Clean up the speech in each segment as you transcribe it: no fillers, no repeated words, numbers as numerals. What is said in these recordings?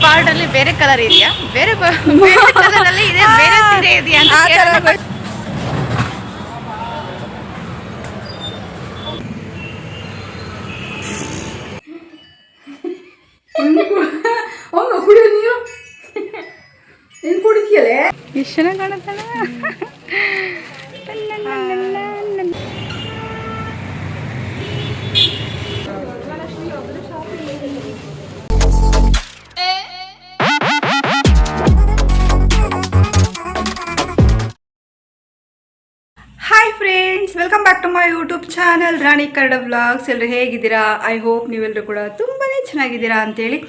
Part ಅಲ್ಲಿ ಬೇರೆ colour ಇದೆಯಾ, ಬೇರೆ ಕಲರ್ ಅಲ್ಲಿ ಇದೆ, ಬೇರೆ ಸೀರೆ ಇದೆಯಾ ಅಂತ ಕೇಳೋಣ. ಕುಡಿಯೋ ನೀರು ಏನು ಕುಡಿತೀಯಲ್ಲೇ? ಎಷ್ಟು ಚೆನ್ನಾಗಿ ಕಾಣುತ್ತಲ್ಲ. Hi friends, welcome back to my YouTube channel Rani Kannada vlogs. ಎಲ್ಲರೂ ಹೇಗಿದ್ದೀರಾ? ಐ ಹೋಪ್ ನೀವೆಲ್ಲರೂ ಕೂಡ ತುಂಬಾ ಚೆನ್ನಾಗಿದ್ದೀರಾ ಅಂತೇಳಿ.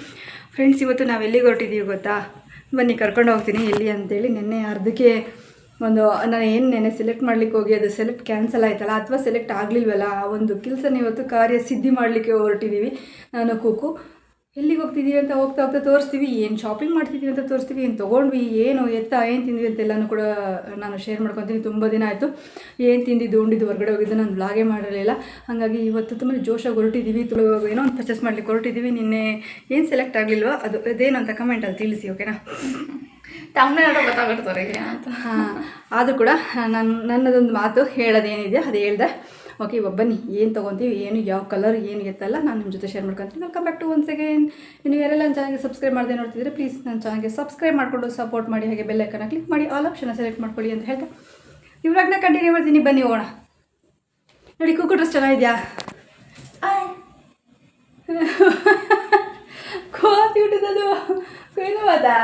ಫ್ರೆಂಡ್ಸ್, ಇವತ್ತು ನಾವು ಎಲ್ಲಿಗೆ ಹೊರಟಿದ್ದೀವಿ ಗೊತ್ತಾ? ಬನ್ನಿ ಕರ್ಕೊಂಡು ಹೋಗ್ತೀನಿ ಎಲ್ಲಿ ಅಂತೇಳಿ. ನಿನ್ನೆ ಅರ್ಧಕ್ಕೆ ನಾನು ಏನು ನೆನೆ ಸೆಲೆಕ್ಟ್ ಮಾಡ್ಲಿಕ್ಕೆ ಹೋಗಿ ಅದು ಸೆಲೆಕ್ಟ್ ಕ್ಯಾನ್ಸಲ್ ಆಯ್ತಲ್ಲ, ಅಥವಾ ಸೆಲೆಕ್ಟ್ ಆಗಲಿಲ್ವಲ್ಲ, ಆ ಒಂದು ಕೆಲಸನ ಇವತ್ತು ಕಾರ್ಯ ಸಿದ್ಧಿ ಮಾಡಲಿಕ್ಕೆ ಹೊರಟಿದ್ದೀವಿ. ನಾನು ಕೂಕು ಎಲ್ಲಿಗೆ ಹೋಗ್ತಿದ್ದೀವಿ ಅಂತ ಹೋಗ್ತಾ ತೋರಿಸ್ತೀವಿ, ಏನು ಶಾಪಿಂಗ್ ಮಾಡ್ತಿದ್ದೀವಿ ಅಂತ ತೋರಿಸ್ತೀವಿ, ಏನು ತೊಗೊಂಡ್ವಿ, ಏನು ಏನು ತಿಂದ್ವಿ ಅಂತೆಲ್ಲನೂ ಕೂಡ ನಾನು ಶೇರ್ ಮಾಡ್ಕೊತೀನಿ. ತುಂಬ ದಿನ ಆಯಿತು ಏನು ತಿಂದಿದ್ದು ಉಂಡಿದ್ದು ಹೊರಗಡೆ ಹೋಗಿದ್ದು ನಾನು ವ್ಲಾಗೇ ಮಾಡಿರಲಿಲ್ಲ. ಹಾಗಾಗಿ ಇವತ್ತು ತುಂಬ ಜೋಶಾಗಿ ಹೊರಟಿದ್ದೀವಿ. ಏನೋ ಒಂದು ಪರ್ಚೇಸ್ ಮಾಡ್ಲಿಕ್ಕೆ ಹೊರಟಿದ್ದೀವಿ. ನಿನ್ನೆ ಏನು ಸೆಲೆಕ್ಟ್ ಆಗಲಿಲ್ವ ಅದೇನು ಅಂತ ಕಮೆಂಟಲ್ಲಿ ತಿಳಿಸಿ, ಓಕೆನಾ? ತಮ್ಮನೆಲ್ಲ ಗೊತ್ತಾಗ್ಬಿಡ್ತಾರೆ ಅಂತ. ಹಾಂ, ಆದರೂ ಕೂಡ ನನ್ನದೊಂದು ಮಾತು ಹೇಳೋದೇನಿದೆ ಅದು ಹೇಳ್ದೆ. ಓಕೆ, ಇವಾಗ ಬನ್ನಿ ಏನು ತೊಗೊತೀವಿ, ಏನು ಯಾವ ಕಲರ್ ಏನು ಎತ್ತಲ್ಲ ನಾನು ನಿಮ್ಮ ಜೊತೆ ಶೇರ್ ಮಾಡ್ಕೊತೀನಿ. Welcome back to once again. ನೀವು ಯಾರೆಲ್ಲ ನನ್ನ ಚಾನಲ್ಗೆ ಸಬ್ಸ್ಕ್ರೈಬ್ ಮಾಡದೆ ನೋಡ್ತಿದ್ರೆ ಪ್ಲೀಸ್ ನನ್ನ ಚಾನಲ್ಗೆ ಸಬ್ಸ್ಕ್ರೈಬ್ ಮಾಡಿಕೊಂಡು ಸಪೋರ್ಟ್ ಮಾಡಿ, ಹಾಗೆ ಬೆಲ್ ಐಕನ್ನ ಕ್ಲಿಕ್ ಮಾಡಿ ಆಲ್ ಆಪ್ಷನ್ನ ಸೆಲೆಕ್ಟ್ ಮಾಡ್ಕೊಳ್ಳಿ ಅಂತ ಹೇಳ್ತಾ ಇವಾಗನ ಕಂಟಿನ್ಯೂ ಮಾಡ್ತೀನಿ. ಬನ್ನಿ ಹೋಗೋಣ. ನೋಡಿ, ಕೂಕು ಡ್ರೆಸ್ ಚೆನ್ನಾಗಿದೆಯಾ? ಕೋತಿಬಿಟ್ಟಿದ್ದು ಏನು ಅದಾ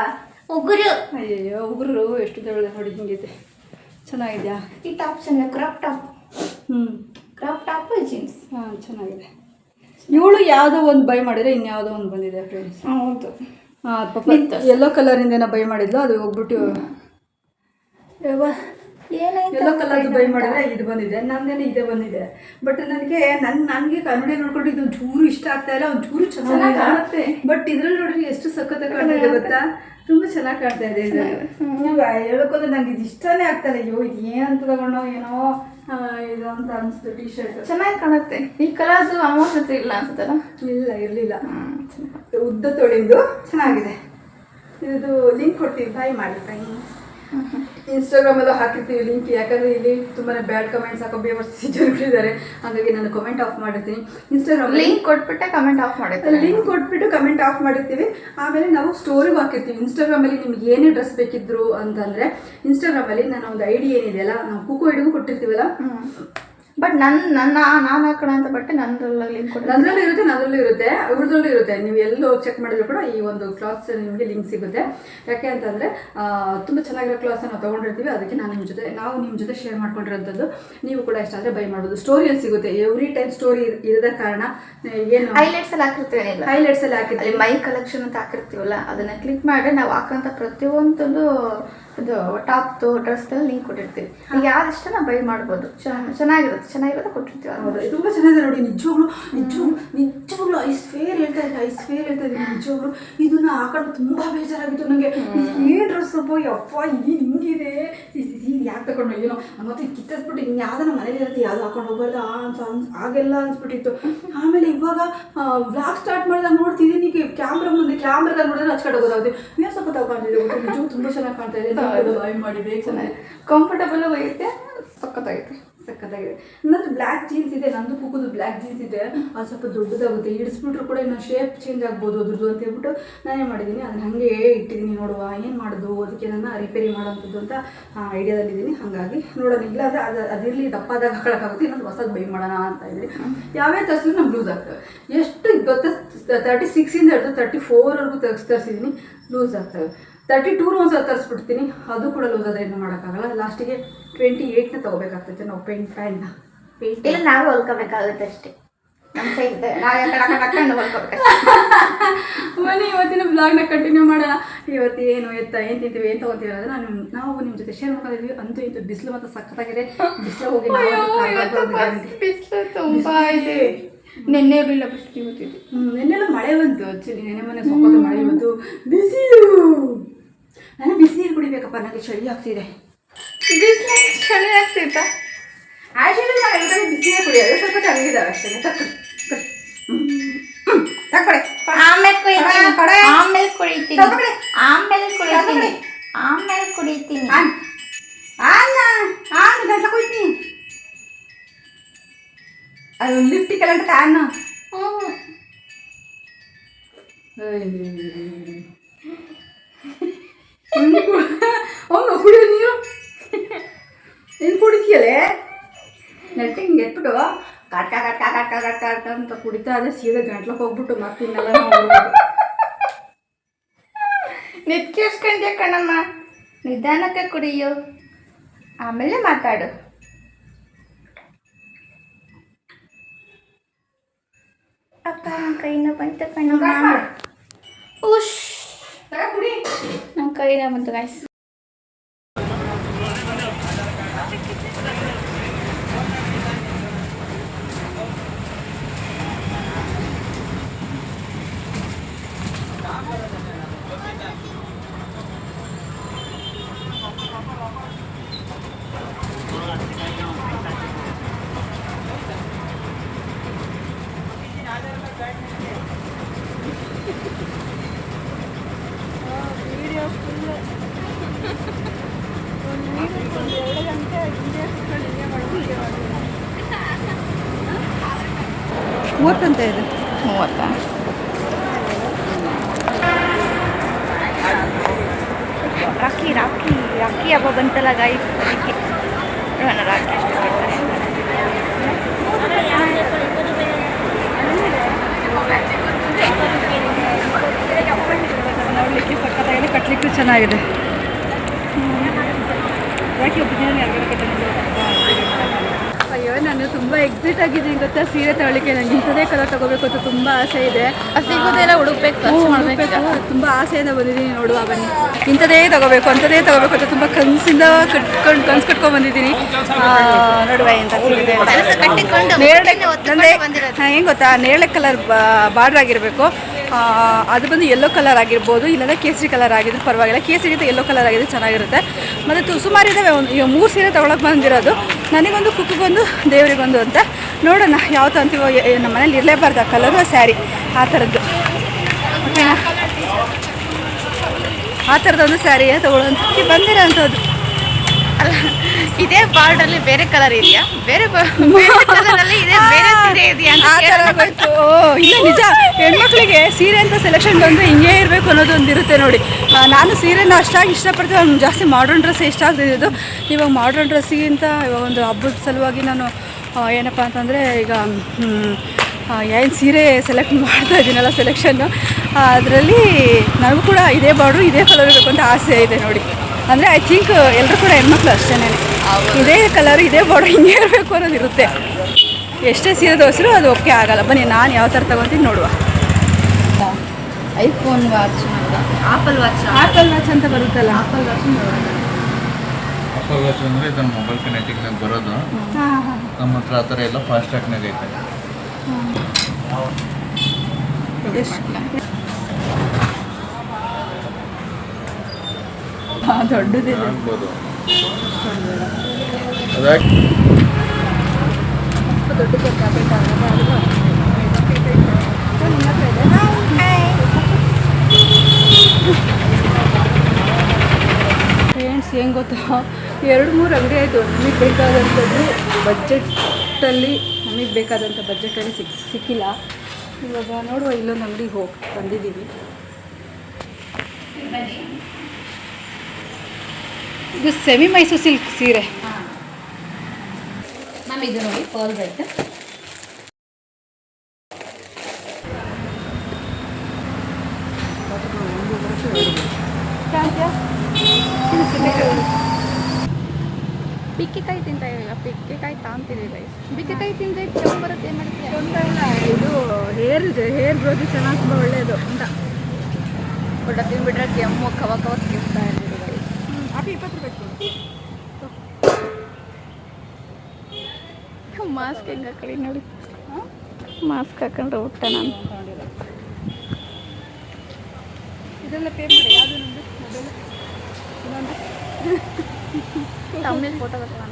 ಉಗುರು. ಅಯ್ಯಯ್ಯೋ, ಉಗುರು ಎಷ್ಟು ದೊಡ್ಡದ ನೋಡಿ, ಹಿಂಗೈತೆ. ಚೆನ್ನಾಗಿದೆಯಾ? ಈ ಟಾಪ್ ಚೆನ್ನಾಗಿ, crop top. Crop top jeans. ಹಾಂ, ಚೆನ್ನಾಗಿದೆ. ಇವಳು ಯಾವುದೋ ಒಂದು ಬೈ ಮಾಡಿದರೆ ಇನ್ಯಾವುದೋ ಒಂದು ಬಂದಿದೆ ಫ್ರೆಂಡ್ಸ್. ಹೌದು. ಹಾಂ, ಪಾಪ ಯೆಲ್ಲೋ ಕಲರಿಂದೇನೋ ಬೈ ಮಾಡಿದ್ಲು, ಅದು ಹೋಗ್ಬಿಟ್ಟು ಯೆಲ್ಲೋ ಕಲರ್ದು ಬೈ ಮಾಡಿದ್ರೆ ಇದು ಬಂದಿದೆ. ನಂದೇನೆ ಇದೇ ಬಂದಿದೆ. ಬಟ್ ನನಗೆ ಕನ್ನಡ ನೋಡ್ಕೊಂಡು ಇದು ಒಂಚೂರು ಇಷ್ಟ ಆಗ್ತಾ ಇಲ್ಲ, ಒಂಚೂರು ಚೆನ್ನಾಗಿ ಕಾಣುತ್ತೆ. ಬಟ್ ಇದ್ರಲ್ಲಿ ನೋಡ್ರಿ ಎಷ್ಟು ಸಖತ್ತಾಗಿ ಕಾಣ್ತಿದೆ ಗೊತ್ತಾ? ತುಂಬ ಚೆನ್ನಾಗಿ ಕಾಣ್ತಾ ಇದೆ. ಇದು ನೀವು ಹೇಳೋಕೋದ್ರೆ ನಂಗೆ ಇದು ಇಷ್ಟನೇ ಆಗ್ತಾಯಿಲ್ಲ. ಅಯ್ಯೋ, ಇದು ಏನಂತ ತಗೊಂಡೋ ಏನೋ ಇದು ಅಂತ ಅನಿಸ್ತು. ಟಿ ಶರ್ಟ್ ಚೆನ್ನಾಗಿ ಕಾಣುತ್ತೆ. ಈ ಕಲರ್ಸು ಅಮೌಂಟ್ ಹತ್ರ ಇಲ್ಲ ಅನ್ಸುತ್ತಲ್ಲ? ಇರಲಿಲ್ಲ. ಉದ್ದ ತೊಳಿಂದು ಚೆನ್ನಾಗಿದೆ. ಇದು ಲಿಂಕ್ ಕೊಡ್ತೀವಿ, ಬೈ ಮಾಡಿ. ಇನ್ಸ್ಟಾಗ್ರಾಮಲ್ಲೂ ಹಾಕಿರ್ತೀವಿ ಲಿಂಕ್. ಯಾಕಂದರೆ ಇಲ್ಲಿ ತುಂಬಾ ಬ್ಯಾಡ್ ಕಮೆಂಟ್ಸ್ ಹಾಕೋ ಬೇವರ್ಸಿ ಜನಗಳಿದ್ದಾರೆ. ಹಾಗಾಗಿ ನಾನು ಕಮೆಂಟ್ ಆಫ್ ಮಾಡಿರ್ತೀನಿ. ಇನ್ಸ್ಟಾಗ್ರಾಮ್ ಲಿಂಕ್ ಕೊಟ್ಬಿಟ್ಟೆ ಕಮೆಂಟ್ ಆಫ್ ಮಾಡಿರ್ತೀವಿ. ಲಿಂಕ್ ಕೊಟ್ಬಿಟ್ಟು ಕಮೆಂಟ್ ಆಫ್ ಮಾಡಿರ್ತೀವಿ. ಆಮೇಲೆ ನಾವು ಸ್ಟೋರಿಗೂ ಹಾಕಿರ್ತೀವಿ. ಇನ್ಸ್ಟಾಗ್ರಾಮಲ್ಲಿ ನಿಮ್ಗೆ ಏನೇ ಡ್ರೆಸ್ ಬೇಕಿದ್ರು ಅಂತಂದರೆ ಇನ್ಸ್ಟಾಗ್ರಾಮಲ್ಲಿ ನಾನು ಒಂದು ಐಡಿ ಏನಿದೆಯಲ್ಲ, ನಾವು ಕೂಕು ಐಡಿಗೂ ಕೊಟ್ಟಿರ್ತೀವಲ್ಲ. ಬಟ್ ನಾನು ಹಾಕೋಣ ಅಂತ ಬಟ್ಟೆ ನನ್ನದ್ರಲ್ಲಿ ಲಿಂಕ್ ಕೊಟ್ಟು ನನ್ನಲ್ಲೂ ಇರುತ್ತೆ ಇವ್ರದ್ರಲ್ಲೂ ಇರುತ್ತೆ. ನೀವು ಎಲ್ಲೋ ಚೆಕ್ ಮಾಡಿದ್ರು ಕೂಡ ಈ ಒಂದು ಕ್ಲಾತ್ಸ್ ನಿಮಗೆ ಲಿಂಕ್ ಸಿಗುತ್ತೆ. ಯಾಕೆ ಅಂತಂದರೆ ತುಂಬ ಚೆನ್ನಾಗಿರೋ ಕ್ಲಾತ್ಸ್ ನಾವು ತೊಗೊಂಡಿರ್ತೀವಿ. ಅದಕ್ಕೆ ನಾವು ನಿಮ್ಮ ಜೊತೆ ಶೇರ್ ಮಾಡ್ಕೊಂಡಿರೋಂಥದ್ದು. ನೀವು ಕೂಡ ಇಷ್ಟ ಆದರೆ ಬೈ ಮಾಡ್ಬೋದು. ಸ್ಟೋರಿಯಲ್ಲಿ ಸಿಗುತ್ತೆ. ಎವ್ರಿ ಟೈಮ್ ಸ್ಟೋರಿ ಇರೋದ ಕಾರಣ ಏನು ಹೈಲೈಟ್ಸಲ್ಲಿ ಹಾಕಿರ್ತೀವಿ. ಹೈಲೈಟ್ಸಲ್ಲಿ ಹಾಕಿರ್ತೀವಿ. ಮೈ ಕಲೆಕ್ಷನ್ ಅಂತ ಹಾಕಿರ್ತೀವಲ್ಲ, ಅದನ್ನು ಕ್ಲಿಕ್ ಮಾಡಿ ನಾವು ಹಾಕೋಂಥ ಪ್ರತಿಯೊಂದು ಅದು ಟಾಪ್ದು ಡ್ರೆಸ್ದಲ್ಲಿ ಲಿಂಕ್ ಕೊಟ್ಟಿರ್ತೀವಿ. ಈಗ ಯಾವ್ದು ಇಷ್ಟ ನಾವು ಬೈ ಮಾಡ್ಬೋದು. ಚೆನ್ನಾಗಿರುತ್ತೆ ಕೊಟ್ಟಿರ್ತೀವಿ. ಹೌದು, ತುಂಬ ಚೆನ್ನಾಗಿದೆ ನೋಡಿ. ನಿಜವಾಗ್ಲೂ ಐಸ್ಫೇರ್ ಹೇಳ್ತಾ ಇದ್ದೀನಿ. ನಿಜವಾಗ್ಲೂ ಇದನ್ನ ಹಾಕೊಂಡು ತುಂಬ ಬೇಜಾರಾಗಿತ್ತು ನನಗೆ. ಏನು ಡ್ರೆಸ್ ಅಪ್ಪ ಯಪ್ಪ, ಇದು ಹಿಂಗಿದೆ, ಇದು ಯಾಕೆ ತಗೊಂಡು ಏನೋ ಮತ್ತೆ ಕಿತ್ತಿಸ್ಬಿಟ್ಟು ಇನ್ನು ಯಾವುದನ್ನ ಮನೇಲಿ ಇರುತ್ತೆ, ಯಾವುದು ಹಾಕೊಂಡು ಹೋಗಲ್ಲ ಹಾಗೆಲ್ಲ ಅನ್ಸ್ಬಿಟ್ಟಿತ್ತು. ಆಮೇಲೆ ಇವಾಗ ವ್ಲಾಗ್ ಸ್ಟಾರ್ಟ್ ಮಾಡಿದಾಗ ನೋಡ್ತಿದ್ದೀನಿ, ಕ್ಯಾಮ್ರಾದಾಗ ನೋಡಿದ್ರೆ ಹಚ್ಕೊಂಡು ಹೋಗೋದಾಗುತ್ತೆ. ನೀವು ಸ್ವಲ್ಪ ತಗೊಂಡಿದ್ದೀವಿ. ನಿಜವೂ ತುಂಬ ಚೆನ್ನಾಗಿ ಕಾಣ್ತಾ ಇದೆ. ಬಾಯ್ ಮಾಡಿ ಬೇಗ ಚೆನ್ನಾಗಿ ಕಂಫರ್ಟಬಲ್ ಆಗುತ್ತೆ. ಸಖತ್ತಾಗಿದೆ. ನನ್ನದು ಬ್ಲ್ಯಾಕ್ ಜೀನ್ಸ್ ಇದೆ. ನಂದು ಕೂಗುದು ಬ್ಲ್ಯಾಕ್ ಜೀನ್ಸ್ ಇದೆ. ಅದು ಸ್ವಲ್ಪ ದೊಡ್ಡದಾಗುತ್ತೆ. ಇಡಿಸ್ಬಿಟ್ರು ಕೂಡ ಇನ್ನೂ ಶೇಪ್ ಚೇಂಜ್ ಆಗ್ಬೋದು ಅದ್ರದ್ದು ಅಂತ ಹೇಳ್ಬಿಟ್ಟು ನಾನೇನು ಮಾಡಿದ್ದೀನಿ, ಅದನ್ನ ಹಾಗೆ ಇಟ್ಟಿದ್ದೀನಿ. ನೋಡುವ ಏನು ಮಾಡೋದು, ಅದಕ್ಕೆ ನನ್ನ ರಿಪೇರಿ ಮಾಡೋಂಥದ್ದು ಅಂತ ಐಡಿಯಾದಲ್ಲಿದ್ದೀನಿ. ಹಾಗಾಗಿ ನೋಡೋಣ. ಇಲ್ಲ ಅಂದರೆ ಅದಿರಲಿ, ದಪ್ಪಾದಾಗ ಹಾಕೊಳ್ಳೋಕ್ಕಾಗುತ್ತೆ. ಇನ್ನೊಂದು ಹೊಸದು ಬೈ ಮಾಡೋಣ ಅಂತ ಇದ್ದೀನಿ. ಯಾವ್ಯಾವ ತರಿಸಿದ್ರು ನಮ್ಗೆ ಲೂಸ್ ಆಗ್ತವೆ. ಎಷ್ಟು ಗೊತ್ತಾ, 36ಇಂದ ಹಿಡಿದು 34ವರೆಗೂ ತರಿಸಿದ್ದೀನಿ, ಲೂಸ್ ಆಗ್ತವೆ. 32 ಒಂದು ಸಲ ತರಿಸ್ಬಿಡ್ತೀನಿ, ಅದು ಕೂಡ ಲೂಸ್ ಆದರೆ ಏನು ಮಾಡೋಕ್ಕಾಗಲ್ಲ. ಲಾಸ್ಟಿಗೆ 28ನ ತೊಗೋಬೇಕಾಗ್ತೈತೆ ನಾವು ಪ್ಯಾಂಟ್ನ. ಇಲ್ಲ, ನಾವೇ ಹೊಲ್ಕೋಬೇಕಾಗುತ್ತೆ ಅಷ್ಟೇ. ನಮ್ಮ ಸೈಡ್ ನಾವು ಹೊಲ್ಕೋಬೇಕು. ಬನ್ನಿ ಇವತ್ತಿನ ಬ್ಲಾಗ್ನ ಕಂಟಿನ್ಯೂ ಮಾಡೋಣ. ಇವತ್ತು ಏನು ತಿಂತೀವಿ, ಏನು ತೊಗೊತೀವಿ ಅನ್ನೋದು ನಾವು ನಿಮ್ಮ ಜೊತೆ ಶೇರ್ ಮಾಡ್ಕೊಂಡಿದ್ವಿ. ಅಂತೂ ಇಂತೂ ಬಿಸಿಲು ಮತ್ತು ಸಖತ್ತಾಗಿದೆ. ಬಿಸಿಲು ಹೋಗಿ ಬಿಸಿಲು ತುಂಬ ಇದೆ. ನೆನ್ನೆ ಇರಲಿಲ್ಲ, ಬಿಸಿಲು ಇವತ್ತಿದೆ. ನೆನ್ನೆಲ್ಲ ಮಳೆ ಬಂತು. ಆ್ಯಕ್ಚುಲಿ ನೆನ್ನೆ ಮೊನ್ನೆ ಸ್ವಲ್ಪ ಮಳೆ ಬಂತು. ಬಿಸಿಲು, ನನಗೆ ಬಿಸಿನೀರು ಕುಡಿಬೇಕಪ್ಪ, ನನಗೆ ಚಳಿ ಆಗ್ತಿದೆ. ಚಳಿ ಆಗ್ತಿತ್ತಾ? ಆ್ಯಕ್ಚುಲಿ ನಾನು ಎಲ್ಲರೂ ಬಿಸಿನೀರು ಕುಡಿಯೋದು ಸ್ವಲ್ಪ ಚೆನ್ನಾಗಿದ್ದಾವೆ ಅಷ್ಟೇ. ತಕ್ಕೊಳ್ಳಿ. ಆಮೇಲೆ ಕುಡಿತೀನಿ ಆಮೇಲೆ ಕುಡಿತೀನಿ ಆಮೇಲೆ ಕುಡಿತೀನಿ ಗಂಟ್ಲ ಕೊಯ್ತೀನಿ ಅದು ಲಿಫ್ಟಿಗೆ ಕರೆಂಟ್ ಕಾರಣ ಕುಡಿಯೋ ನೀರು ನೀನು ಕುಡಿತೀಯಲೇ ನೆಟ್ಟಿ ಹಿಂಗೆ ಎಟ್ಬಿಟ್ಟು ಕಟ್ಟ ಕಟ್ಟ ಕಟ್ಟ ಕಟ್ಟ ಕಟ್ಟ ಅಂತ ಕುಡಿತಾ ಅದೇ ಸೀದಾ ಗಂಟ್ಲಕ್ಕೆ ಹೋಗ್ಬಿಟ್ಟು ಮತ್ತೆ ಇನ್ನೆಲ್ಲ ನಿತ್ಕಿಸ್ಕೊಂಡ್ಯ ಕಣಮ್ಮ ನಿಧಾನಕ್ಕೆ ಕುಡಿಯೋ ಆಮೇಲೆ ಮಾತಾಡು ಅಪ್ಪ ಕೈನ ಬಂತು ಕಣಮ್ಮ ಉಶ್ ಕುಡಿ ನನ್ನ ಕೈನ ಬಂತು ಗಾಯ್ಸ್ ಮೂವತ್ತಂತ ಇದೆ 30 ರಾಖಿ ರಾಖಿ ರಾಖಿ ಹಬ್ಬ ಬಂತಲ್ಲ ಗಾಯ್ಸ್ ಅದಕ್ಕೆ ನೋಡೋಣ ರಾಖಿ ಎಷ್ಟು ಕೊಡ್ತಾರೆ ನೋಡಲಿಕ್ಕೆ ಸಕ್ಕತ್ತಾಗಿದೆ ಕಟ್ಟಲಿಕ್ಕೂ ಚೆನ್ನಾಗಿದೆ ಅಯ್ಯೋ ನಾನು ತುಂಬ ಎಕ್ಸೈಟ್ ಆಗಿದ್ದೀನಿ ಗೊತ್ತಾ ಸೀರೆ ತಗೊಳ್ಳಿಕ್ಕೆ ನನಗೆ ಇಂಥದೇ ಕಲರ್ ತಗೋಬೇಕು ಅಂತ ತುಂಬ ಆಸೆ ಇದೆ ಸಿಗೋದೆಲ್ಲ ಹುಡುಕ್ಬೇಕು ತುಂಬ ಆಸೆಯಿಂದ ಬಂದಿದ್ದೀನಿ ನೋಡುವ ಬನ್ನಿ ಇಂಥದೇ ತಗೋಬೇಕು ಅಂಥದೇ ತಗೋಬೇಕು ಅಂತ ತುಂಬ ಕನಸಿಂದ ಕನ್ಸು ಕಟ್ಕೊಂಡು ಬಂದಿದ್ದೀನಿ ನೋಡುವ ಎಂತ ಸಿಗಿದೆ ಹೆಂಗೆ ಗೊತ್ತಾ ನೇರಳೆ ಕಲರ್ ಬಾರ್ಡ್ರ್ ಆಗಿರಬೇಕು ಅದು ಬಂದು ಯೆಲ್ಲೋ ಕಲರ್ ಆಗಿರ್ಬೋದು ಇಲ್ಲಾಂದರೆ ಕೇಸರಿ ಕಲರ್ ಆಗಿದ್ರೆ ಪರವಾಗಿಲ್ಲ ಕೇಸರಿಗಿಂತ ಯೆಲ್ಲೋ ಕಲರ್ ಆಗಿದ್ರೆ ಚೆನ್ನಾಗಿರುತ್ತೆ ಮತ್ತು ಸುಮಾರು ಇದ್ದಾವೆ ಈಗ 3 ಸೀರೆ ತೊಗೊಳಕ್ಕೆ ಬಂದಿರೋದು ನನಗೊಂದು ಕುಕ್ಕಿಗೊಂದು ದೇವರಿಗೊಂದು ಅಂತ ನೋಡೋಣ ಯಾವತ್ತು ಅಂತೀವೋ ನಮ್ಮ ಮನೇಲಿ ಇರಲೇಬಾರ್ದು ಆ ಕಲರು ಸ್ಯಾರಿ ಆ ಥರದ್ದು ಓಕೆನಾ ಆ ಥರದೊಂದು ಸ್ಯಾರಿ ತೊಗೊಳ್ಳೋಂಥದ್ದು ಬಂದಿರೋ ಅಂಥದ್ದು ಅಲ್ಲ ಇದೇ ಬಾರ್ಡಲ್ಲಿ ಬೇರೆ ಕಲರ್ ಇದೆಯಾ ಬೇರೆ ಕಲರಲ್ಲಿ ಇದೆ ಬೇರೆ ಸೀರೆ ಇದೆಯಾ ಆ ಥರ ಗೊತ್ತು ಇಲ್ಲ ನಿಜ ಹೆಣ್ಮಕ್ಳಿಗೆ ಸೀರೆ ಅಂತ ಸೆಲೆಕ್ಷನ್ ಬಂದರೆ ಹಿಂಗೆ ಇರಬೇಕು ಅನ್ನೋದು ಒಂದು ಇರುತ್ತೆ ನೋಡಿ ನಾನು ಸೀರೆನ ಅಷ್ಟಾಗಿ ಇಷ್ಟಪಡ್ತೀನಿ ಅವ್ನು ಜಾಸ್ತಿ ಮಾಡ್ರನ್ ಡ್ರೆಸ್ ಇಷ್ಟ ಆಗ್ತಿದ್ದು ಇವಾಗ ಮಾಡ್ರನ್ ಡ್ರೆಸ್ಸಿಗಿಂತ ಇವಾಗ ಒಂದು ಹಬ್ಬದ ಸಲುವಾಗಿ ನಾನು ಏನಪ್ಪ ಅಂತಂದರೆ ಈಗ ಏನು ಸೀರೆ ಸೆಲೆಕ್ಟ್ ಮಾಡ್ತಾ ಇದ್ದೀನಲ್ಲ ಸೆಲೆಕ್ಷನ್ನು ಅದರಲ್ಲಿ ನನಗೂ ಕೂಡ ಇದೇ ಬಾರ್ಡ್ರು ಇದೇ ಕಲರ್ ಇರಬೇಕು ಅಂತ ಆಸೆ ಇದೆ ನೋಡಿ ಅಂದರೆ ಐ ಥಿಂಕ್ ಎಲ್ಲರೂ ಕೂಡ ಹೆಣ್ಮಕ್ಳು ಅಷ್ಟೇ ಇದೇ ಕಲರ್ ಇದೇ ಬಾರ್ಡ್ರ್ ಹಿಂಗೆ ಇರಬೇಕು ಅನ್ನೋದು ಇರುತ್ತೆ ಎಷ್ಟೇ ಸೀರೆ ತೋರಿಸಿದ್ರು ಅದು ಓಕೆ ಆಗಲ್ಲ ಬನ್ನಿ ನಾನು ಯಾವ ಥರ ತೊಗೊತೀನಿ ನೋಡುವ ಐಫೋನ್ ವಾಚ್ ಆಪಲ್ ವಾಚ್ ಅಂತ ಬರುತ್ತಲ್ಲ ಆಪಲ್ ವಾಚ್ ಆಪಲ್ ವಾಚ್ ಅಂದರೆ ಇದನ್ನ ಮೊಬೈಲ್ ಕನೆಕ್ಟಿಂಗ್ನಾಗ ಬರೋದು ನಮ್ಮ ಹತ್ರ ಆ ಥರ ಎಲ್ಲ ಫಾಸ್ಟ್ ಟ್ರ್ಯಾಕ್ನಾಗ ಐತೆ ದೊಡ್ಡದಿದೆ ಆಗ್ಬೋದು ಅದಾಗಿ ಫ್ರೆಂಡ್ಸ್ ಹೆಂಗೆ ಗೊತ್ತಾ 2-3 ಅಂಗಡಿ ಆಯಿತು ನಮಗೆ ಬೇಕಾದಂಥದ್ದು ಬಜೆಟಲ್ಲಿ ನಮಗೆ ಬೇಕಾದಂಥ ಬಜೆಟಲ್ಲಿ ಸಿಕ್ಕಿಲ್ಲ ಇವಾಗ ನೋಡುವ ಇಲ್ಲೊಂದು ಅಂಗಡಿಗೆ ಹೋಗಿ ತಂದಿದ್ದೀವಿ ಇದು ಸೆಮಿ ಮೈಸೂರು ಸಿಲ್ಕ್ ಸೀರೆ ಮ್ಯಾಮ್ ಇದು ನೋಡಿ ಪರ್ಲ್ ಬರುತ್ತೆ ಬಿಕ್ಕಿಕಾಯಿ ತಿಂತ ಈಗ ಬಿಕ್ಕಿಕಾಯಿ ತಾಂತೀವಿ ಗೈಸ್ ಬಿಕ್ಕಿಕಾಯಿ ತಿಂದರೆ ಕೆಮ್ಮು ಬರುತ್ತೆ ಏನು ಮಾಡ್ತೀಯ ತೊಂದರೆ ಇಲ್ಲ ಇದು ಹೇರ್ ಇದೆ ಹೇರ್ ಗ್ರೋತ್ ಚೆನ್ನಾಗಿ ತುಂಬ ಒಳ್ಳೆಯದು ಅಂತ ಊಟ ತಿಂದ್ಬಿಟ್ರೆ ಕೆಮ್ಮು ಕವ ತಿಂತಾ ಇರ್ಬೋದು ಗೈಸ್ ಅಪ್ಪಿ 20 ರೂಪಾಯಿ ಮಾಸ್ಕ್ ಹೆಂಗೆ ಹಾಕಳಿ ನೋಡಿ ಮಾಸ್ಕ್ ಹಾಕೊಂಡ್ರೆ ಊಟ ನಾನು ಇದೆಲ್ಲ ಪೇ ಮಾಡಿ ಯಾವುದು ನಮ್ಮದು ಮೊಬೈಲ್ ಇನ್ನೊಂದು ತಮ್ಮಲ್ಲಿ ಫೋಟೋ ಬರ್ತಾನ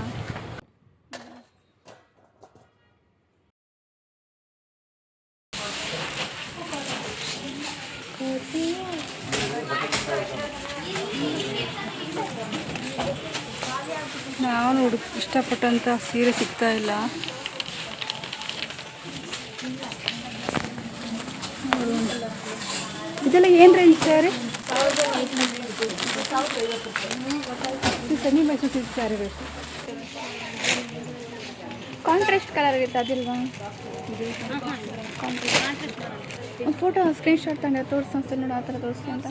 ನಾನು ಇಷ್ಟಪಟ್ಟಂಥ ಸೀರೆ ಸಿಗ್ತಾ ಇಲ್ಲ. ಇದೆಲ್ಲ ಏನು range sari? Semi Mysore silk sari ಬೇಕು. ಕಾಂಟ್ರಾಸ್ಟ್ ಕಲರ್ ಇರುತ್ತೆ ಅದಿಲ್ವಾ? ಒಂದು ಫೋಟೋ ಸ್ಕ್ರೀನ್ಶಾಟ್ ತಂದೆ ತೋರಿಸು ಅಂತ ನೋಡಿ, ಆ ಥರ ತೋರಿಸಿ ಅಂತ.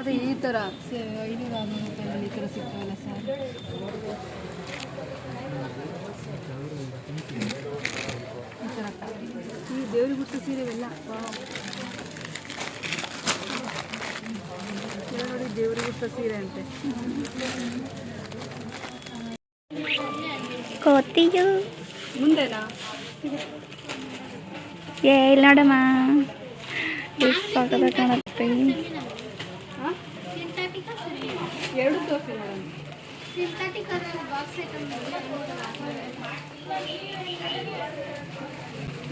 ಅದೇ ಈ ಥರ 500-600 ರೂಪಾಯಿನಲ್ಲಿ ಈ ಥರ ಸಿಗ್ತಾವಲ್ಲ ಸರ್. ಈ ಥರ ಈ ದೇವ್ರಿಗೆ ಗುರ್ತು ಸೀರೆವೆಲ್ಲ ನೋಡಿ, ದೇವ್ರಿಗೆ ಗುರ್ತು ಸೀರೆ ಅಂತೆ. ಕೋತಿಯು ಮುಂದೆನಾ? ಇಲ್ಲಿ ನೋಡಮ್ಮ, ಸಾಕದ ಕಾಣುತ್ತೆ. ಎರಡು ತೋರಿಸಿ ನೋಡೋಣ.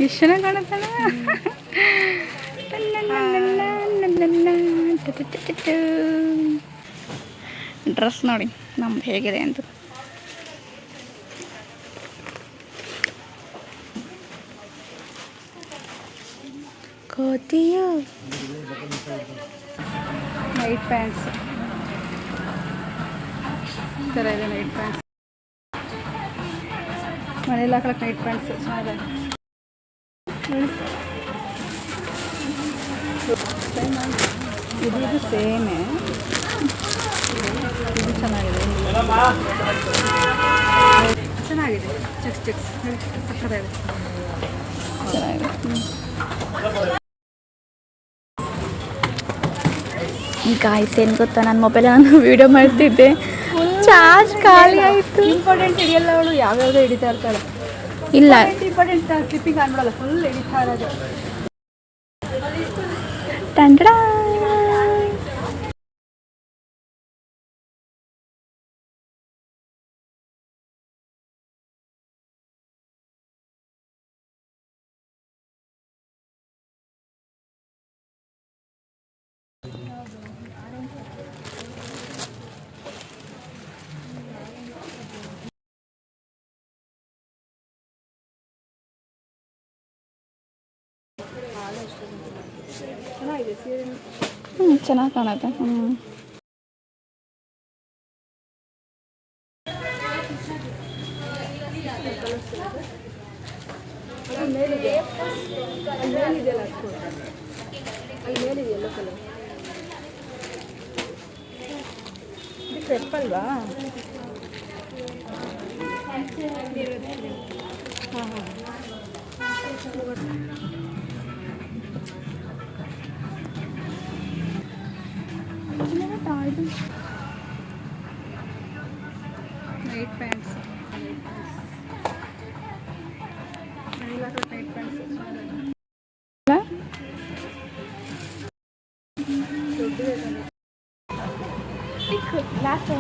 ಎಷ್ಟು ಚೆನ್ನಾಗಿ ಕಾಣುತ್ತಲ್ಲ. ಡ್ರೆಸ್ ನೋಡಿ ನಮ್ದು ಹೇಗಿದೆ ಅಂತ. ಕೋತಿಯು ನೈಟ್ ಪ್ಯಾಂಟ್ಸ್ ಈ ಥರ ಇದೆ. ನೈಟ್ ಪ್ಯಾಂಟ್ಸ್ ಮನೇಲಿ ಹಾಕೊಳಕ್ಕೆ ನೈಟ್ ಪ್ಯಾಂಟ್ಸ್ ಚೆನ್ನಾಗಿದೆ. ಇದು ಸೇಮೇ, ಇದು ಚೆನ್ನಾಗಿದೆ. ಚೆನ್ನಾಗಿದೆ. ಚೆಕ್ಸ್ ಸಕ್ಕತ್ತಾಗಿದೆ. ಚೆನ್ನಾಗಿದೆ. ಗಾಯ್ಸ್ ಏನು ಗೊತ್ತಾ, ನನ್ನ ಮೊಬೈಲ್ ನಾನು ವೀಡಿಯೋ ಮಾಡ್ತಿದ್ದೆ, ಚಾರ್ಜ್ ಖಾಲಿ ಆಯಿತು. ಇಂಪಾರ್ಟೆಂಟ್ ಹಿಡಿಯಲ್ಲ ಅವಳು, ಯಾವ್ಯಾವುದೋ ಹಿಡಿತಾ ಇರ್ತಾಳೆ. ಇಲ್ಲ ಇಂಪಾರ್ಟೆಂಟ್ ಕ್ಲಿಪ್ಪಿಂಗ್ ಆನ್ಬಿಡಲ್ಲ, ಫುಲ್ ಹಿಡಿತಾ ಇರೋದು. ಟಂಡಡ ಚೆನ್ನಾಗಿದೆ ಸೀರೆ. ಚೆನ್ನಾಗಿ ಕಾಣುತ್ತೆ. ಅಲ್ಲಿ ಮೇಲಿದೆ, ಅಲ್ಲಿ ಮೇಲಿದೆಯಲ್ಲ ಅಷ್ಟು, ಅಲ್ಲಿ ಮೇಲಿದೆ ಎಲ್ಲೋ ಕಲರ್. ಇದು ಕ್ರೆಪ್ಪಲ್ವಾ? ಹಾಂ ಹಾಂ. Night pants, night pants glass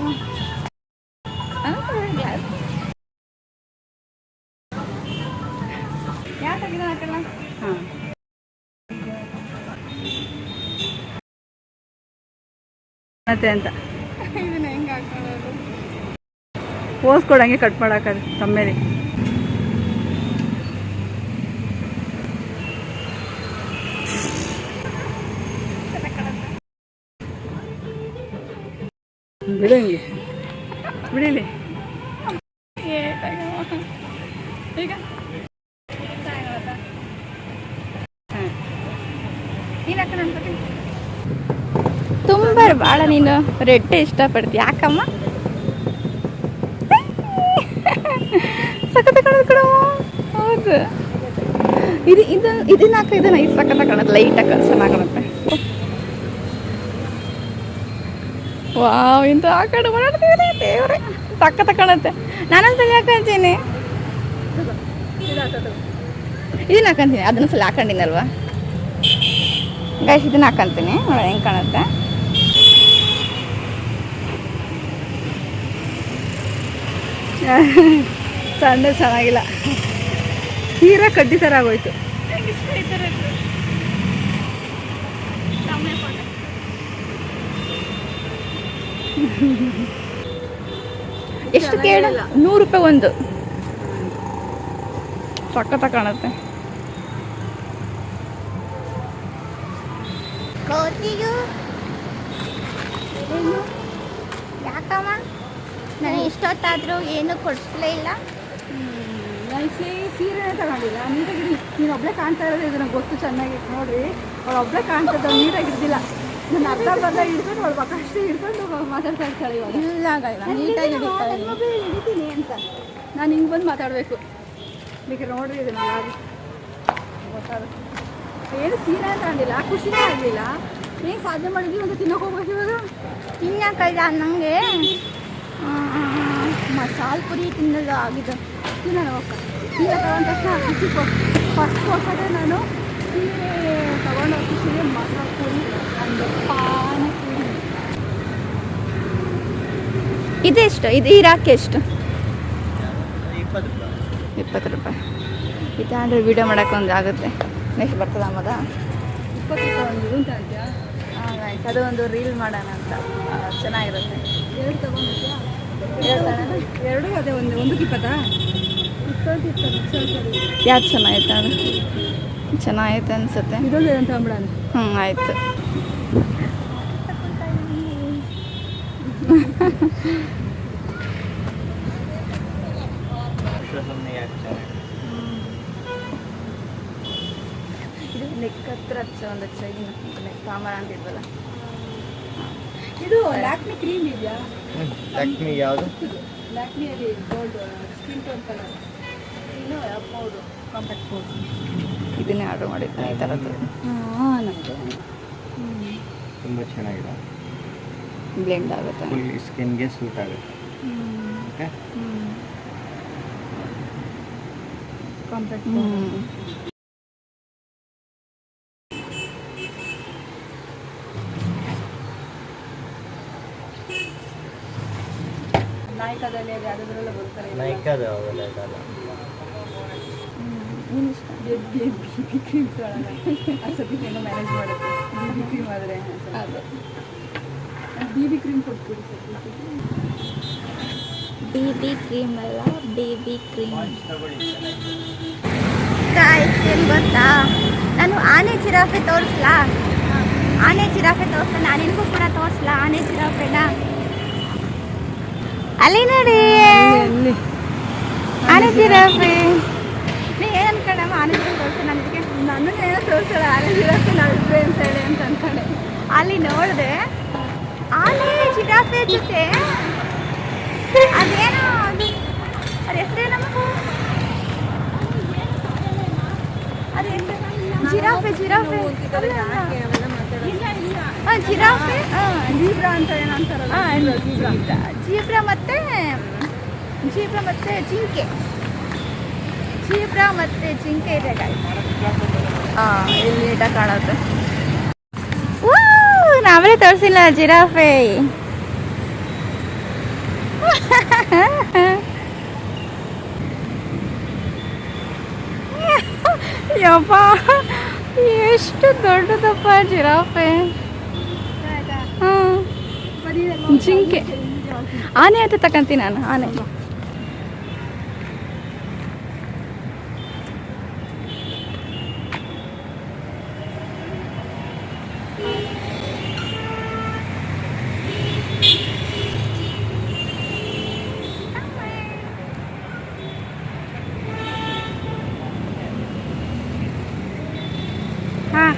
ಯಾಕಾಗಿದೆ ಹಾಕಲ್ಲ. ಹಾಂ, ಮತ್ತೆ ಅಂತ ಇದನ್ನ ಹೆಂಗೆ ಹಾಕೊಳ್ಳೋದು? ಓಸ್ಕೊಡಂಗೆ ಕಟ್ ಮಾಡೋಕ್ಕದು ತಮ್ಮೇಲೆ. ಬಿಡಂಗೆ ಬಿಡಿಲಿ ಈಗ ತುಂಬ ಭಾಳ ನೀನು ರೆಡ್ ಇಷ್ಟಪಡ್ತೀಯ, ಯಾಕಮ್ಮ? ಸಖತ್ ಕಾಣೋದು ಕಣ. ಹೌದು, ಇದನ್ನ ಹಾಕ, ಇದನ್ನ ಇದು ಸಖತ್ ಕಾಣುತ್ತೆ, ಲೈಟ್ ಹಾಕ ಚೆನ್ನಾಗಿ ಕಾಣುತ್ತೆ. ವಾವ್, ಇಂಥ ಆ ಕಡೆ ಓಡಾಡ್ತೀವಿ ದೇವ್ರೆ, ಸಖತ್ ಕಾಣುತ್ತೆ. ನಾನೊಂದ್ಸಲ ಹಾಕೊಂತೀನಿ, ಇದನ್ನ ಹಾಕೊಂತೀನಿ, ಅದನ್ನ ಸಲ ಹಾಕೊಂಡಿನಲ್ವಾ ಗೈಸ್, ಇದನ್ನ ಹಾಕೊಂತೀನಿ ನೋಡ ಹೆಂಗೆ ಕಾಣುತ್ತೆ. ಸಣ್ಣ ಚೆನ್ನಾಗಿಲ್ಲ, ತೀರಾ ಕಡ್ಡಿ ಥರ ಆಗೋಯ್ತು. ಎಷ್ಟು ಕೇಳ 100 ರೂಪಾಯಿ ಒಂದು. ಸಖತ್ತ ಕಾಣುತ್ತೆ. ಯಾಕಮ್ಮ ನನಗೆ ಇಷ್ಟೊತ್ತಾದರೂ ಏನೂ ಕೊಡಿಸ್ಲೇ ಇಲ್ಲ. ನಾನು ಸೀರೆನೇ ತಗೊಂಡಿಲ್ಲ. ನೀಟಾಗಿ ನೀನು ಒಬ್ಬಳೇ ಕಾಣ್ತಾ ಇರೋದು ಇದು ನಂಗೆ ಗೊತ್ತು ಚೆನ್ನಾಗಿ. ನೋಡ್ರಿ ಅವಳು ಒಬ್ಬಳೇ ಕಾಣ್ತದೆ, ನೀಟಾಗಿ ಹಿಡ್ದಿಲ್ಲ. ನಾನು ಅರ್ಧ ಬರ್ಧ ಹಿಡ್ಕೊಂಡು ಅವಳು ಪಕ್ಕಷ್ಟೇ ಹಿಡ್ಕೊಂಡು ಮಾತಾಡ್ತಾ ಇರ್ತಾಳೆ. ಇವಾಗ ನೀಟಾಗಿ ಹಿಡಿತೀನಿ ಅಂತ ನಾನು ಹಿಂಗೆ ಬಂದು ಮಾತಾಡಬೇಕು. ಬೇಕಾದ್ರೆ ನೋಡ್ರಿ ಇದನ್ನ ಗೊತ್ತಾಗುತ್ತೆ. ಏನು ಸೀರೆ ತಗೊಂಡಿಲ್ಲ, ಖುಷಿನೇ ಆಗಲಿಲ್ಲ. ಏನು ಸಾಧನೆ ಮಾಡಿದ್ವಿ ಅಂತ ತಿನ್ನೋಕೆ ಹೋಗ್ಬೇಕು. ಇವಾಗ ತಿನ್ನಕ್ಕಲ್ಲ ನನಗೆ ಮಸಾಲೆ ಪುರಿ ತಿನ್ನಲು ಆಗಿದೆ. ತಿನ್ನೋಣ ಹೋಗ್ತಾ ಸೀರೆ ತಗೊಂಡ ತಕ್ಷಣ ಖುಷಿ ಫಸ್ಟ್ ವರ್ಷದೇ ನಾನು ಸೀರೆ ತಗೊಂಡು ಖುಷಿಗೆ ಮಸಾಲೆ ಪುರಿ ಒಂದು ಪಾನಿಪುರಿ. ಇದೆಷ್ಟು? ಇದು ಇರಾಕೆ ಎಷ್ಟು? 20 ರೂಪಾಯಿ. ಇದಾದರೆ ವೀಡಿಯೋ ಮಾಡೋಕೆ ಒಂದು ಆಗುತ್ತೆ. ನೆಕ್ಸ್ಟ್ ಬರ್ತದ ಮದ 20 ರೂಪಾಯಿ ಒಂದು ಇದು ಅಂತ ಅಂತೀಯಾ? ಅದು ಒಂದು ರೀಲ್ ಮಾಡೋಣ ಅಂತ. ಚೆನ್ನಾಗಿರುತ್ತೆ. 2 ತಗೊಂಡಿದ್ಯಾ? 2 ಅದೇ ಒಂದಕ್ಕೆ 20? 20 ಯಾವ್ದು ಚೆನ್ನಾಗೈತೆ ಅದು? ಚೆನ್ನಾಗೈತೆ ಅನಿಸುತ್ತೆ. ಇದೊಂದು ಏನು ತಗೊಂಬಿಡೋಣ. ಆಯಿತು. ಇದು ನೆಕ್ ಹತ್ರ ಒಂದು ಚೈನ್ ನೆಕ್ ಕಾಮರ ಅಂತಿದ್ವಲ್ಲ. ಇದು ಲ್ಯಾಕ್ಮಿ ಕ್ರೀಮ್ ಇದೆಯಾ? ಲ್ಯಾಕ್ಮಿ ಯಾವುದು? ಲ್ಯಾಕ್ಮಿಯಲ್ಲಿ ಗೋಲ್ಡ್ ಸ್ಕಿನ್ ಟೋನ್ ಕಲರ್ ಇನ್ನು ಪೌಡ್ರು, ಕಾಂಪ್ಯಾಕ್ಟ್ ಪೌಡ್ರು. ಇದನ್ನೇ ಆರ್ಡರ್ ಮಾಡಿದ್ದೆ ಈ ಥರದ್ದು. ನಮಗೆ ತುಂಬ ಚೆನ್ನಾಗಿದೆ. ಬ್ಲೆಂಡ್ ಆಗುತ್ತೆ. ಫುಲ್ ಸ್ಕಿನ್ಗೆ ಸೂಟ್ ಆಗುತ್ತೆ. ಓಕೆ, ಕಾಂಪ್ಯಾಕ್ಟ್ ನಾಯಕದಲ್ಲಿ ಅದು ಅದರಲ್ಲ ಬರ್ತಾರೆ. ನೈಕಾದ ಅವೆಲ್ಲ ಇದಲ್ಲ. ಬೇಬಿ ಕ್ರೀಮ್ ತೊಗೊಳ್ಳೋಣ. ಅದು ಸದ್ಯಕ್ಕೆ ಏನೋ ಮ್ಯಾನೇಜ್ ಮಾಡುತ್ತೆ. ಬೇಬಿ ಕ್ರೀಮ್ ಆದರೆ ಅದು ಬೇಬಿ ಕ್ರೀಮ್ ಕೊಟ್ಬಿಡಿ BB ಕ್ರೀಮ್ ಅಲ್ಲ, ಬೇಬಿ ಕ್ರೀಮ್. ಗಾಯ್ಸ್ ಏನು ಗೊತ್ತಾ, ನಾನು ಆನೆ ಜಿರಾಫೆ ತೋರಿಸ್ಲಾ? ಆನೆ ಜಿರಾಫೆ ತೋರಿಸ್ಲಾ? ನಾನು ನಿನಗೂ ಕೂಡ ತೋರಿಸ್ಲಾ ಆನೆ ಜಿರಾಫೆನ? ಅಲ್ಲಿ ನೋಡಿ ಎಲ್ಲಿ ಆನೆ ಜಿರಾಫೆ. ನೀ ಏನು ಅನ್ಕೊಂಡಮ್ಮ ಆನೆ ಜಿರಾಫೆ ತೋರಿಸ ನನಗೆ? ನನ್ನ ಏನೋ ತೋರಿಸಲ್ಲ. ಆನೆ ಜಿರಾಫೆ ನಾವಿದ್ವಿ ಅಂತ ಹೇಳಿ ಅಂತ ಅಂತಾನೆ. ಅಲ್ಲಿ ನೋಡಿದೆ ಆನೆ ಜಿರಾಫೆ ಜೊತೆ ಅದೇನೋ ಅದು ಹೆಸರೇನಮ್ಮ? ಅದು ಜಿರಾಫೆ ಜಿರಾಫೆ ಜಿರಾಫೆ ಜೀಬ್ರಾ ಅಂತ ಏನೋ ಅಂತಾರಲ್ಲ. ಜೀಬ್ರಾ ಮತ್ತೆ ಜಿಂಕೆ. ಜೀಬ್ರಾ ಮತ್ತೆ ಜಿಂಕೆ ಇದೆ ಗಾಯ್ಸ್. ಇಲ್ಲಿ ನೀಟಾಗಿ ಕಾಣುತ್ತೆ. ನಾವೇ ತೋರಿಸಿಲ್ಲ ಜಿರಾಫೆ. ಯಪ್ಪ ಎಷ್ಟು ದೊಡ್ಡದಪ್ಪ ಜಿರಾಫೆ. ಜಿಂಕೆ ಆನೆ ಅಂತ ತಗೊಂತೀನಿ ನಾನು. ಆನೆ ಹಾಂ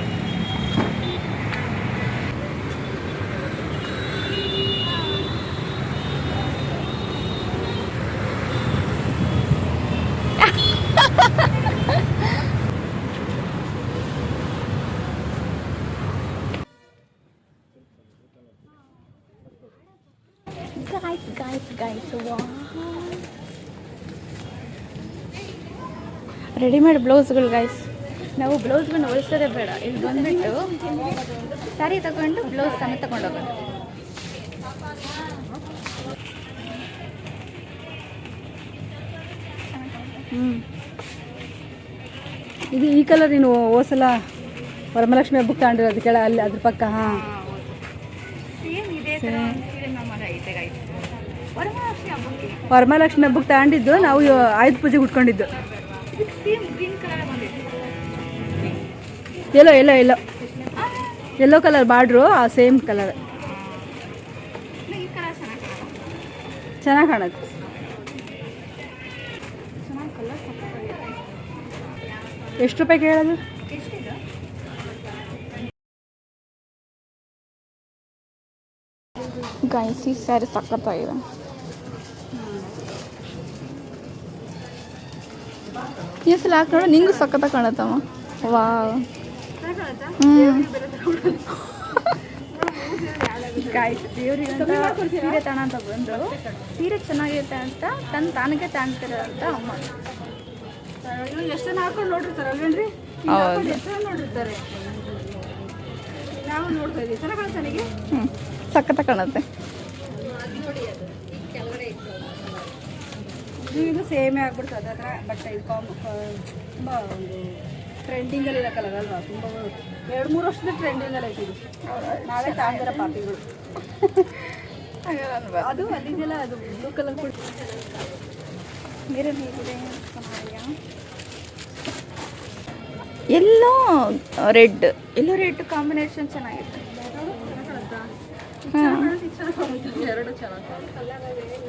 ಗಾಯ್ಸ್ ರೆಡಿಮೇಡ್ ಬ್ಲೌಸ್ಗಳು ಗೈಸ್. ನಾವು ಬ್ಲೌಸ್ಗಳನ್ನ ಹೊಲಿಸೋದೇ ಬೇಡ. ಇಲ್ಲಿ ಬಂದುಬಿಟ್ಟು ಸ್ಯಾರಿ ತಗೊಂಡು ಬ್ಲೌಸ್ ಸಮೇತ ತಗೊಂಡೋಗೋದು. ಇದು ಈ ಕಲರ್ ನೀನು ಹೋಸಲ ವರಮಲಕ್ಷ್ಮಿ ಹಬ್ಬಕ್ಕೆ ತಗೊಂಡಿರೋದು ಕೆಳ ಅಲ್ಲಿ ಅದ್ರ ಪಕ್ಕ. ಹಾಂ ಸೇಮ್ ಇದೇ ಥರ ಸೀರೆ ನಮ್ಮ ಐತೆ ವರಮಹಾಲಕ್ಷ್ಮಿ ಹಬ್ಬಕ್ಕೆ ತಗೊಂಡಿದ್ದು ನಾವು ಆಯುಧ ಪೂಜೆಗೆ ಉಟ್ಕೊಂಡಿದ್ದು. Yellow yellow yellow yellow colour border same colour ಚೆನ್ನಾಗಿ ಕಾಣುತ್ತೆ. ಎಷ್ಟು ರೂಪಾಯಿ ಕೇಳೋದು? ಗೈಸ್ ಈ ಸ್ಯಾರಿ ಸಖತ್ತಾಗಿದೆ. ಈ ಸಲ ಹಾಕಿ ನೋಡು, ನಿಂಗೂ ಸಖತ್ತಾಗಿ ಕಾಣತ್ತಮ್ಮ. ವಾವ್. ಗಾಯ್ಸ್ ದೇವ್ರಿಗೆ ಸೀರೆ ತಾಣ ಅಂತ ಬಂದರು. ಸೀರೆ ಚೆನ್ನಾಗಿರುತ್ತೆ ಅಂತ ತಾನಕ್ಕೆ ತಾಣ್ತಾರೆ ಅಂತ ಅಮ್ಮ. ಎಷ್ಟು ಜನ ಹಾಕೊಂಡು ನೋಡಿರ್ತಾರೆ ಅಲ್ವೇನ್ರಿ? ಎಷ್ಟು ಜನ ನೋಡಿರ್ತಾರೆ. ನಾವು ನೋಡ್ತಾ ಇದ್ದೀವಿ. ಚೆನ್ನಾಗಿ ಕಾಣುತ್ತೆ ನನಗೆ. ಸಖತ್ತಾಗಿ ಕಾಣುತ್ತೆ. ಇದು ಸೇಮೇ ಆಗ್ಬಿಡ್ತದೆ ಅದರ ಬಟ್ ಇದು ತುಂಬ ಒಂದು ಟ್ರೆಂಡಿಂಗಲ್ಲಿರೋ ಕಲರ್ ಅಲ್ವಾ? ತುಂಬ 2-3 ವರ್ಷದ ಟ್ರೆಂಡಿಂಗಲ್ಲಿ ಐತಿದು. ನಾವೇ ತಾಂದಿರೋ ಪಾಪಿಗಳು. ಅದು ಅಲ್ಲಿದೆಯಲ್ಲ, ಅದು ಬ್ಲೂ ಕಲರ್ ಕೂಡ ಬೇರೆ ಹೇಗಿದೆ ಎಲ್ಲೋ ರೆಡ್ ಕಾಂಬಿನೇಷನ್ ಚೆನ್ನಾಗಿದೆ.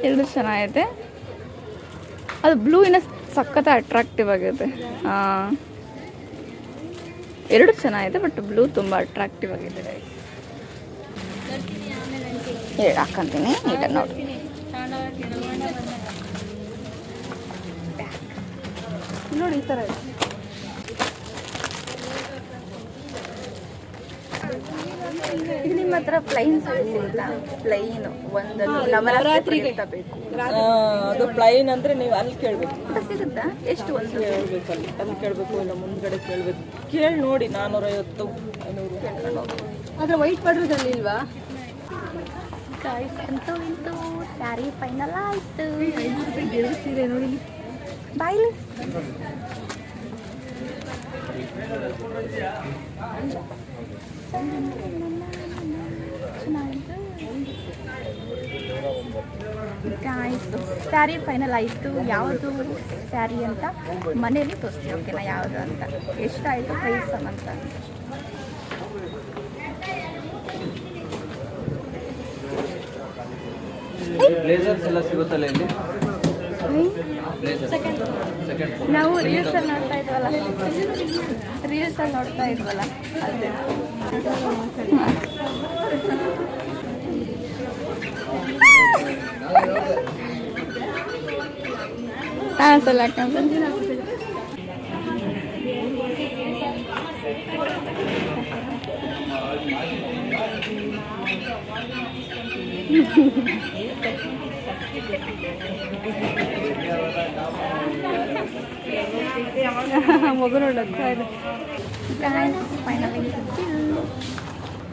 ಎರಡು ಚೆನ್ನಾಗಿದೆ. ಅದು ಬ್ಲೂ ಇನ್ನ ಸಖತ್ ಅಟ್ರಾಕ್ಟಿವ್ ಆಗಿದೆ. ಎರಡು ಚೆನ್ನಾಗಿದೆ ಬಟ್ ಬ್ಲೂ ತುಂಬ ಅಟ್ರಾಕ್ಟಿವ್ ಆಗಿದೆ. ಹಾಕಂತೀನಿ ನೀಟಾಗಿ ನೋಡಿ. ನೋಡಿ ಈ ಥರ ಇದು ನಿಮ್ಮ ಹತ್ರ ಪ್ಲೈನ್ ಸಿಗುತ್ತಾ? ಪ್ಲೈನ್ ಒಂದು ನವರಾತ್ರಿಗೆ ಬೇಕು. ಅದು ಪ್ಲೈನ್ ಅಂದ್ರೆ ನೀವು ಅಲ್ಲಿ ಕೇಳಬೇಕು. ಸಿಗುತ್ತಾ? ಎಷ್ಟು ಒಂದು ಕೇಳಬೇಕು, ಅಲ್ಲಿ ಕೇಳಬೇಕು, ಇಲ್ಲ ಮುಂದ್ಗಡೆ ಕೇಳಬೇಕು. ಕೇಳಿ ನೋಡಿ. 450 500 ಆದರೆ ವೈಟ್ ಬಾರ್ಡ್ರದಲ್ಲಿ ಇಲ್ವಾ? ಅಂತೂ ಇಂತೂ ಸ್ಯಾರಿ ಫೈನಲ್ ಆಯಿತು. ದೇವ್ರ ಸೀರೆ ನೋಡಿ ಬಾಯ್ಲಿ. ಗಾಯ್ಸ್ ಸ್ಯಾರಿ ಫೈನಲ್ ಆಯಿತು. ಯಾವುದು ಸ್ಯಾರಿ ಅಂತ ಮನೇಲಿ ತೋರಿಸ್ತೀವಿ, ಓಕೆನಾ? ಯಾವುದು ಅಂತ, ಎಷ್ಟಾಯಿತು ಪ್ರೈಸ್ ಅಂತ. ಬ್ಲೇಸರ್ಸ್ ಎಲ್ಲ ಸಿಗುತ್ತಲ್ಲ ಇಲ್ಲಿ? ನಾವು ರೀಲ್ಸಲ್ಲಿ ನೋಡ್ತಾ ಇದ್ವಲ್ಲ ಅದೇ. ಸಲ ಮಗು ನೋಡೋದು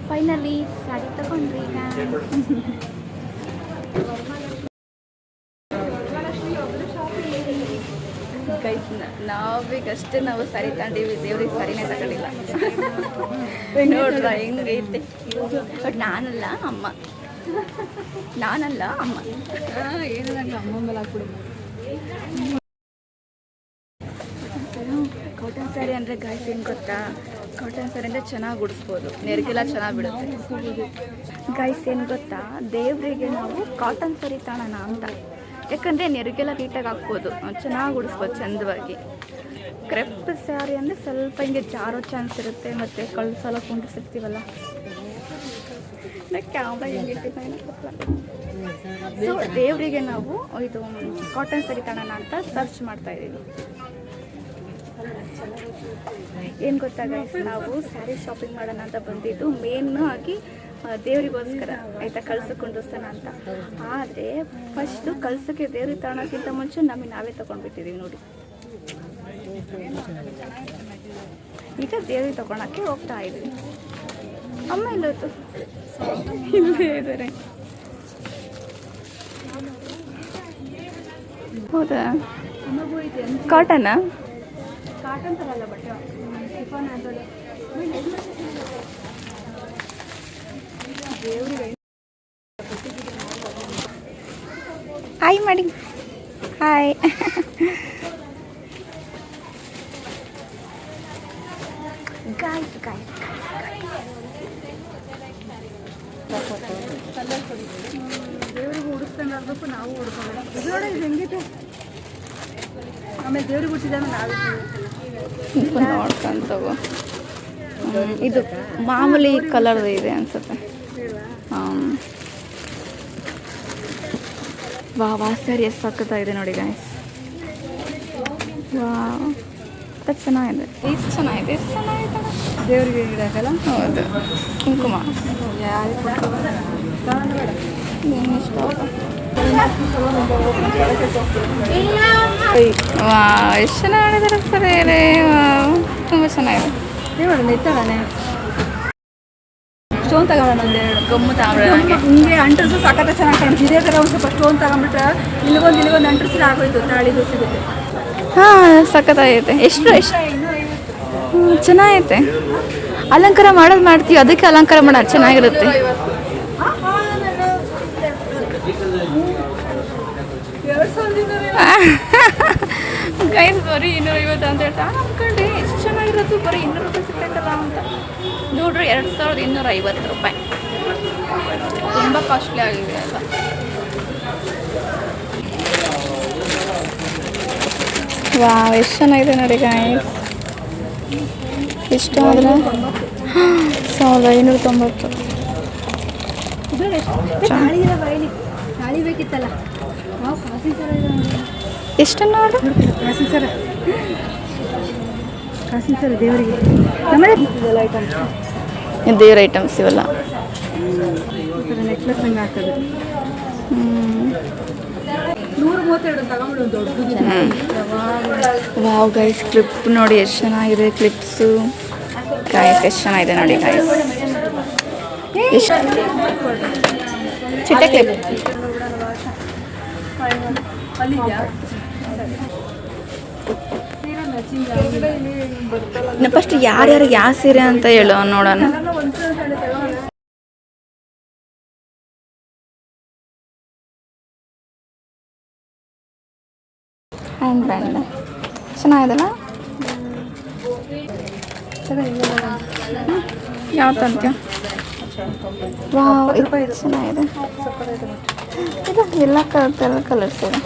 ಫೈನಲಿ ಸ್ಯಾರಿ ತಗೊಂಡ್ರಿ ಈಗ. ಗೈಸ್ ನಾವೀಗಷ್ಟೇ ನಾವು ಸ್ಯಾರಿ ತಗೊಂಡಿವಿ, ದೇವ್ರಿಗೆ ಸ್ಯಾರಿನೇ ತಗೊಂಡಿಲ್ಲ. ನೋಡ್ರ ಹೆಂಗೈತೆ. ಬಟ್ ನಾನಲ್ಲ ಅಮ್ಮ ಏನಿಲ್ಲ ಅಮ್ಮ ಮೇಲೆ ಹಾಕ್ಬಿಡು. ಕಾಟನ್ ಸ್ಯಾರಿ ಅಂದರೆ ಗಾಯ್ಸ್ ಏನು ಗೊತ್ತಾ? ಕಾಟನ್ ಸ್ಯಾರಿ ಅಂದರೆ ಚೆನ್ನಾಗಿ ಉಡಿಸ್ಬೋದು, ನೆರಿಗೆಲ್ಲ ಚೆನ್ನಾಗಿ ಬಿಡುತ್ತೆ. ಗಾಯ್ಸ್ ಏನು ಗೊತ್ತಾ? ದೇವರಿಗೆ ನಾವು ಕಾಟನ್ ಸ್ಯಾರಿ ತಗೋಣ ಅಂತ. ಯಾಕಂದರೆ ನೆರಿಗೆಲ್ಲ ನೀಟಾಗಿ ಹಾಕ್ಬೋದು, ಚೆನ್ನಾಗಿ ಉಡಿಸ್ಬೋದು ಚಂದವಾಗಿ. ಕ್ರೆಪ್ ಸ್ಯಾರಿ ಅಂದರೆ ಸ್ವಲ್ಪ ಹಿಂಗೆ ಜಾರೋ ಚಾನ್ಸ್ ಇರುತ್ತೆ, ಮತ್ತು ಕಳ್ಸಲ ಕುಂಡಿಸಿರ್ತೀವಲ್ಲ. ಕ್ಯಾಮ್ರಾ ಸೊ ದೇವರಿಗೆ ನಾವು ಇದು ಕಾಟನ್ ಸ್ಯಾರಿ ತಗೋಣ ಅಂತ ಸರ್ಚ್ ಮಾಡ್ತಾ ಇದ್ದೀವಿ. ಏನು ಗೊತ್ತಾ ಗೈಸ್, ನಾವು ಸ್ಯಾರಿ ಶಾಪಿಂಗ್ ಮಾಡೋಣ ಅಂತ ಬಂದಿದ್ದು ಮೇನ್ ಆಗಿ ದೇವರಿಗೋಸ್ಕರ, ಆಯಿತಾ? ಕಳ್ಸಕ್ಕೆ ಕುಂಡಿಸ್ತಾನ ಅಂತ. ಆದರೆ ಫಸ್ಟು ಕಳ್ಸೋಕ್ಕೆ ದೇವ್ರಿಗೆ ತಗೊಳೋಕ್ಕಿಂತ ಮುಂಚೆ ನಮಗೆ ನಾವೇ ತೊಗೊಂಡ್ಬಿಟ್ಟಿದ್ದೀವಿ ನೋಡಿ. ಈಗ ದೇವ್ರಿಗೆ ತೊಗೊಳಕ್ಕೆ ಹೋಗ್ತಾ ಇದ್ದೀವಿ. ಅಮ್ಮ ಇಲ್ಲೋತು ಇಲ್ಲೇ ಇದ್ದಾರೆ. ಹೌದಾ? ಕಾಟನಾ? ಕಾಟನ್ ಥರ ಅಲ್ಲ ಬಟ್ಟೆ, ಶಿಫಾನ್ ಅದೊಳೆ. ದೇವ್ರಿಗೆ ಹಾಯ್ ಮಾಡಿ. ಹಾಯ್. ಗಾಯ್ಸ್ ದೇವ್ರಿಗೆ ಉಡಿಸ್ದಂಗೆ ಆಗಬೇಕು, ನಾವು ಉಡ್ಕೋಬೇಕು. ಇದು ನೋಡಿ ಇದು ಹೆಂಗಿದೆ. ಆಮೇಲೆ ದೇವ್ರಿಗೆ ಹುಟ್ಟಿದಾಗ ನಾವು ನೋಡ್ಕೊಂತಗೋ. ಇದು ಮಾಮೂಲಿ ಕಲರ್ ಇದೆ ಅನ್ಸುತ್ತೆ. ವಾ ಸರಿ ಎಷ್ಟು ಸಕ್ಕತ್ತಾಗಿದೆ ನೋಡಿ ಗಾಯ್ಸ್. ವಾ ಚೆನ್ನಾಗಿದೆ. ಎಷ್ಟು ಚೆನ್ನಾಗಿದೆ, ಎಷ್ಟು ಚೆನ್ನಾಗಿದೆ. ದೇವ್ರಿಗೆ ಇಡಕ್ಕಲ್ಲ. ಹೌದು, ಕುಂಕುಮ ಇಷ್ಟ. ವಾ ಎಷ್ಟು ಚೆನ್ನಾಗಿದ್ದಾರೆ ಸರಿ. ತುಂಬ ಚೆನ್ನಾಗಿದೆ. ದೇವರನ್ನ ಎತ್ತಗಾನೆ ಸ್ಟೋನ್ ತಗೊಳ್ಳೋಣ ಒಂದೆರಡು. ಗಮ್ಮು ತಗೊಂಡ್ರೆ ಹಿಂಗೆ ಅಂಟ್ರಸು ಸಖತ್ತ ಚೆನ್ನಾಗಿ ಕಾಣುತ್ತೆ. ಇದೇ ಥರ ಒಂದು ಸ್ವಲ್ಪ ಸ್ಟೋನ್ ತಗೊಂಡ್ಬಿಟ್ರೆ ಇಲ್ಲಿಗೊಂದು ಅಂಟ್ರಸ್ರೆ ಆಗೋಯ್ತು. ತಾಳಿದು ಸಿಗುತ್ತೆ. ಹಾಂ ಸಖತ್ತಾಗೈತೆ. ಎಷ್ಟು ಚೆನ್ನಾಗೈತೆ. ಅಲಂಕಾರ ಮಾಡೋದು ಮಾಡ್ತೀವಿ, ಅದಕ್ಕೆ ಅಲಂಕಾರ ಮಾಡೋದು ಚೆನ್ನಾಗಿರುತ್ತೆ. ಗೈಸ್ ಬರೀ 250 ಅಂತ ಹೇಳ್ತಾರೆ. ಅನ್ಕೊಂಡೆ ಎಷ್ಟು ಚೆನ್ನಾಗಿರುತ್ತೆ, ಬರೀ 200 ರೂಪಾಯಿ ಸಿಗ್ತೈತಲ್ಲ ಅಂತ. ನೋಡ್ರಿ 2250 ರೂಪಾಯಿ. ತುಂಬ ಕಾಸ್ಟ್ಲಿ ಆಗಿದೆ ಅಲ್ಲ. ವಾ ಎಷ್ಟು ಚೆನ್ನಾಗಿದೆ ನೋಡಿ ಗಾಯ್ಸ್. ಎಷ್ಟು ಅಂದರೆ 1590. ತಾಳಿ ಬೇಕಿತ್ತಲ್ಲ. ನಾವು ಕಾಸಿ ಸರ ಎಷ್ಟು ನೋಡು. ಕಾಸಿ ಸರ ದೇವರಿಗೆ ನಮ್ಮನೆ ಐಟಮ್ಸ್, ದೇವ್ರ ಐಟಮ್ಸ್ ಇವೆಲ್ಲ. ನೆಕ್ಲೆಸ್ ಹಂಗೆ ಹಾಕೋದು. 132 ತಗೊಂಡು ದೊಡ್ಡದು. ವಾವ್ ಗೈಸ್, ಕ್ಲಿಪ್ ನೋಡಿ ಎಷ್ಟು ಚೆನ್ನಾಗಿದೆ. ಕ್ಲಿಪ್ಸು ಗಾಯ್ಸ್ ಎಷ್ಟು ಚೆನ್ನಾಗಿದೆ ನೋಡಿ ಗಾಯ್ಸ್. ಎಷ್ಟು ಚಿಟ್ಟೆ ಕ್ಲಿಪ್. ಫಸ್ಟ್ ಯಾರ್ಯಾರು ಯಾವ ಸೀರೆ ಅಂತ ಹೇಳು ನೋಡೋಣ. ಹ್ಯಾಂಡ್ ಬ್ಯಾಂಡ್ ಚೆನ್ನಾಗಿದೆಲ್ಲ. ಯಾವ ತಂತ್ಯ. ವಾವ್ ಇದು ಚೆನ್ನಾಗಿದೆ. ಇದು ಎಲ್ಲ ಕಲರ್ಸ್ ಇದೆ.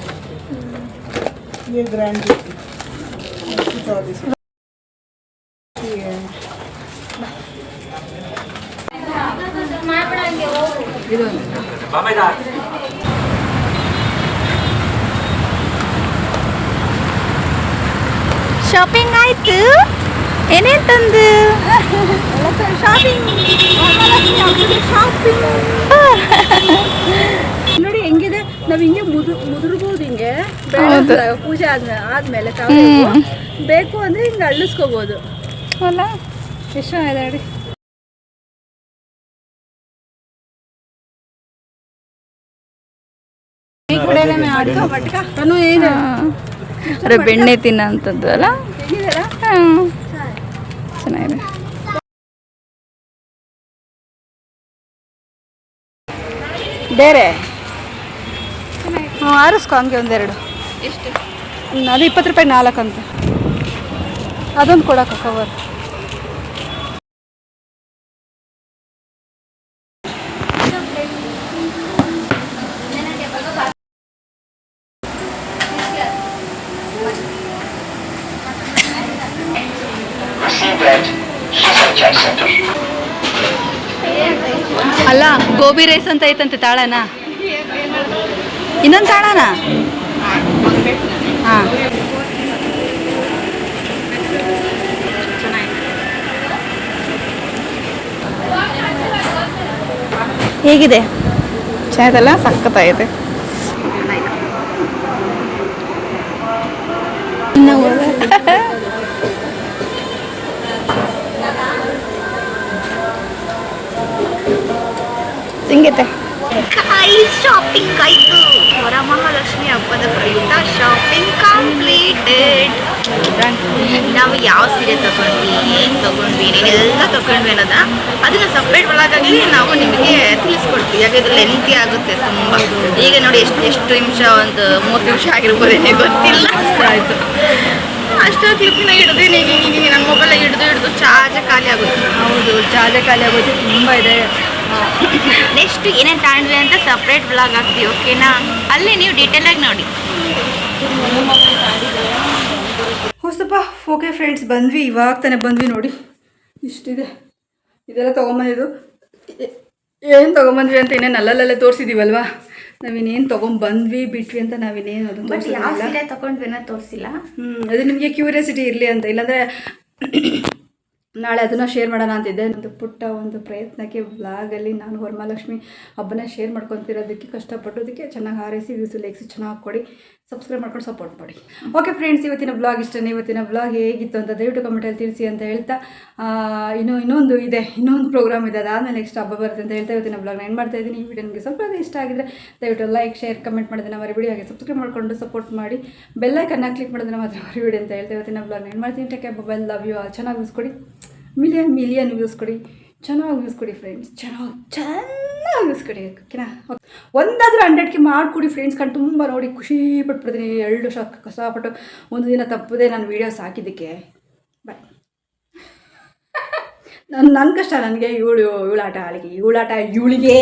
ಶಾಪಿಂಗ್ ಆಯ್ತು. ಏನೇನು ತಂದು ನೋಡಿ ಹೆಂಗಿದೆ. ನಾವ್ ಹಿಂಗೆ ಮುದುರ್ಬೋದು. ಹಿಂಗೆ ಹೌದು. ಪೂಜೆ ಆದ್ಮೇಲೆ ಬೇಕು ಅಂದ್ರೆ ಹಿಂಗೆ ಅಳ್ಳಿಸ್ಕೋಬಹುದು ಅಲ್ಲ. ಎಷ್ಟು ಚೆನ್ನಾಗಿದೆ ನೋಡಿ. ಅರೆ ಬೆಣ್ಣೆ ತಿನ್ನೋಂಥದ್ದು ಅಲ್ಲ. ಚೆನ್ನಾಗಿದೆ. ಬೇರೆ ಆರಿಸ್ಕೊ ಹಂಗೆ ಒಂದೆರಡು. ಎಷ್ಟು? ಅದು 20 ರೂಪಾಯಿ 4 ಅಂತ. ಅದೊಂದು ಕೊಡಕ್ಕ ಕವರ್. ಅಲ್ಲ ಗೋಬಿ ರೈಸ್ ಅಂತ ಐತಂತೆ. ತಾಳನ ಇನ್ನೊಂದು ತಾಳನ. ಹಾಂ ಹೇಗಿದೆ? ಚೆನ್ನಾಗಿದೆಲ್ಲ, ಸಖತ್ತಾಗಿದೆ. ಹಿಂಗೈತೆ. ಶಾಪಿಂಗ್ ಆಯಿತು. ವರಮಹಾಲಕ್ಷ್ಮಿ ಹಬ್ಬದ ಪ್ರಯುಕ್ತ ಶಾಪಿಂಗ್ ಕಂಪ್ಲೀಟೆಡ್. ನಾವು ಯಾವ ಸೀರೆ ತಗೊಂಡ್ವಿ ಏನು ತಗೊಂಡ್ವಿ ಏನೆಲ್ಲ ತಗೊಂಡ್ವಿ ಅನ್ನೋದ ಅದನ್ನ ಸಪ್ರೇಟ್ ಒಳಗಾಗಿ ನಾವು ನಿಮಗೆ ತಿಳಿಸ್ಕೊಡ್ತೀವಿ. ಯಾಕಂದ್ರೆ ಲೆಂತಿ ಆಗುತ್ತೆ ತುಂಬ. ಈಗ ನೋಡಿ ಎಷ್ಟು ನಿಮಿಷ, ಒಂದು 30 ನಿಮಿಷ ಆಗಿರ್ಬೋದೇನೆ ಗೊತ್ತಿಲ್ಲ. ಆಯಿತು. ಅಷ್ಟು ಕ್ಲಿಪ್ಪಿನ ಹಿಡಿದು ಈಗ ನನ್ನ ಮೊಬೈಲ್ ಹಿಡಿದು ಚಾರ್ಜ್ ಖಾಲಿ ಆಗುತ್ತೆ. ಹೌದು, ಚಾರ್ಜ್ ಖಾಲಿ ಆಗೋದು ತುಂಬ ಇದೆ. ನೆಕ್ಸ್ಟ್ ಏನೇನು ತಗೊಂಡ್ವಿ ಅಂತ ಸಪ್ರೇಟ್ ಬ್ಲಾಗ್ ಹಾಕ್ತೀವಿ, ಓಕೆನಾ? ಅಲ್ಲಿ ನೀವು ಡೀಟೇಲಾಗಿ ನೋಡಿ. ಹೊಸಪ್ಪ ಓಕೆ ಫ್ರೆಂಡ್ಸ್, ಬಂದ್ವಿ, ಇವಾಗ ತಾನೇ ಬಂದ್ವಿ. ನೋಡಿ ಇಷ್ಟಿದೆ, ಇದೆಲ್ಲ ತೊಗೊಂಬಂದಿದ್ದು. ಏನು ತೊಗೊಂಬಂದ್ವಿ ಅಂತ ಇನ್ನೇನು ಅಲ್ಲಲ್ಲೇ ತೋರಿಸಿದ್ದೀವಲ್ವಾ. ನಾವಿನ್ನೇನು ತೊಗೊಂಬಂದ್ವಿ ಬಿಟ್ವಿ ಅಂತ ನಾವಿನ್ನೇನು ಅದನ್ನು ತೋರಿಸಿಲ್ಲ. ತಗೊಂಡ್ವಿ ಅನ್ನೋ ತೋರಿಸಿಲ್ಲ. ಅದು ನಿಮಗೆ ಕ್ಯೂರಿಯಾಸಿಟಿ ಇರಲಿ ಅಂತ. ಇಲ್ಲಾಂದರೆ ನಾಳೆ ಅದನ್ನು ಶೇರ್ ಮಾಡೋಣ ಅಂತಿದ್ದೆ. ಒಂದು ಪುಟ್ಟ ಒಂದು ಪ್ರಯತ್ನಕ್ಕೆ ವ್ಲಾಗಲ್ಲಿ ನಾನು ವರಮಹಾಲಕ್ಷ್ಮಿ ಹಬ್ಬನ ಶೇರ್ ಮಾಡ್ಕೊತಿರೋದಕ್ಕೆ ಕಷ್ಟಪಟ್ಟೋದಕ್ಕೆ ಚೆನ್ನಾಗಿ ಹಾರೈಸಿ ವ್ಯೂಸು ಲೈಕ್ಸು ಚೆನ್ನಾಗಿ ಕೊಡಿ, ಸಬ್ಸ್ಕ್ರೈಬ್ ಮಾಡ್ಕೊಂಡು ಸಪೋರ್ಟ್ ಮಾಡಿ. ಓಕೆ ಫ್ರೆಂಡ್ಸ್, ಇವತ್ತಿನ ಬ್ಲಾಗ್ ಇಷ್ಟನೇ. ಇವತ್ತಿನ ಬ್ಲಾಗ್ ಹೇಗಿತ್ತು ಅಂತ ದಯವಿಟ್ಟು ಕಮೆಂಟಲ್ಲಿ ತಿಳಿಸಿ ಅಂತ ಹೇಳ್ತಾ, ಇನ್ನೊಂದು ಪ್ರೋಗ್ರಾಮ್ ಇದೆ, ಅದಾದಮೇಲೆ ನೆಕ್ಸ್ಟ್ ಹಬ್ಬ ಬರುತ್ತೆ ಅಂತ ಹೇಳ್ತಾ ಇವತ್ತಿನ ಬ್ಲಾಗ್ನ ಏನು ಮಾಡ್ತಾ ಇದ್ದೀನಿ. ಈ ವಿಡಿಯೋ ನಿಮಗೆ ಸ್ವಲ್ಪ ಇಷ್ಟ ಆಗಿದ್ರೆ ದಯವಿಟ್ಟು ಲೈಕ್, ಶೇರ್, ಕಮೆಂಟ್ ಮಾಡೋದನ್ನ ಮರಿಬೇಡಿ. ಹಾಗೆ ಸಬ್ಸ್ಕ್ರೈಬ್ ಮಾಡಿಕೊಂಡು ಸಪೋರ್ಟ್ ಮಾಡಿ, ಬೆಲ್ಲೈಕನ್ನ ಕ್ಲಿಕ್ ಮಾಡೋದನ್ನ ಮಾತ್ರ ಮರಿಬೇಡಿ ಅಂತ ಹೇಳ್ತಾ ಇವತ್ತಿನ ಬ್ಲಾಗ್ನ ಏನು ಮಾಡ್ತೀನಿ. Take care, bye, love you. ಚೆನ್ನಾಗಿ ವ್ಯೂಸ್ ಕೊಡಿ, ಮಿಲಿಯನ್ ವ್ಯೂಸ್ ಕೊಡಿ, ಚೆನ್ನಾಗಿ ವ್ಯೂಸ್ ಕೊಡಿ ಫ್ರೆಂಡ್ಸ್, ಚೆನ್ನಾಗಿ ವ್ಯೂಸ್ ಕೊಡಿ, ಓಕೆನಾ? ಒಂದಾದರೂ 100ಕ್ಕೆ ಮಾಡಿಕೊಡಿ ಫ್ರೆಂಡ್ಸ್. ಕಣ್ಣು ತುಂಬ ನೋಡಿ ಖುಷಿ ಪಟ್ಬಿಡ್ತೀನಿ. 2 ವರ್ಷ ಕಷ್ಟಪಟ್ಟು ಒಂದು ದಿನ ತಪ್ಪದೆ ನಾನು ವೀಡಿಯೋಸ್ ಹಾಕಿದ್ದಕ್ಕೆ. ಬಾಯ್. ನನ್ನ ಕಷ್ಟ ನನಗೆ ಇವಳು ಆಟ ಇವಳಿಗೆ